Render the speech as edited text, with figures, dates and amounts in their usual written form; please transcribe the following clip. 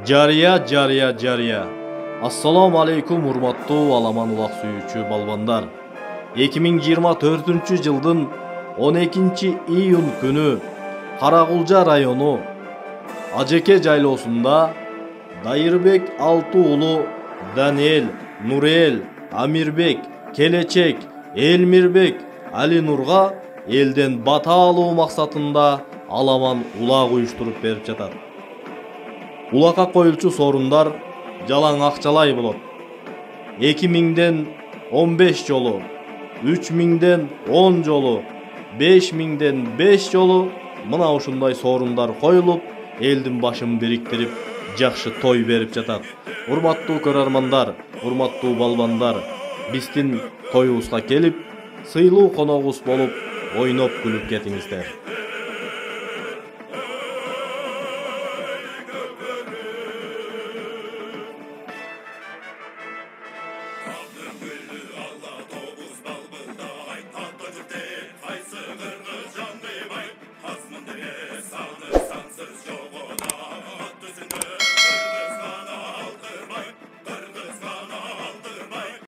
Жария. Assalamu alaikum hurmattуу аламан улак сүйүүчү балбандар. 2024-жылдын 12-июнь күнү Каракулжа району Ажеке жайлоосунда Дайырбек Алты уулу Даниэль, Нурел, Амирбек, Келечек, Элмирбек, Али Нурга элден бата алуу максатында аламан улак уюштуруп берип жатат. Улакка коюлчу сорундар жалаң акчалай болот. 2000ден 15 жолу, 3000ден 10 жолу, 5000ден 5 жолу мына ушундай сорундар коюлуп, элдин башын бириктирип, жакшы той берип жатат. Урматтуу көрөрмандар, урматтуу балбандар, биздин тоюбузга келип, сыйлуу коногубуз болуп, ойноп күлүп кетиңиздер. Allah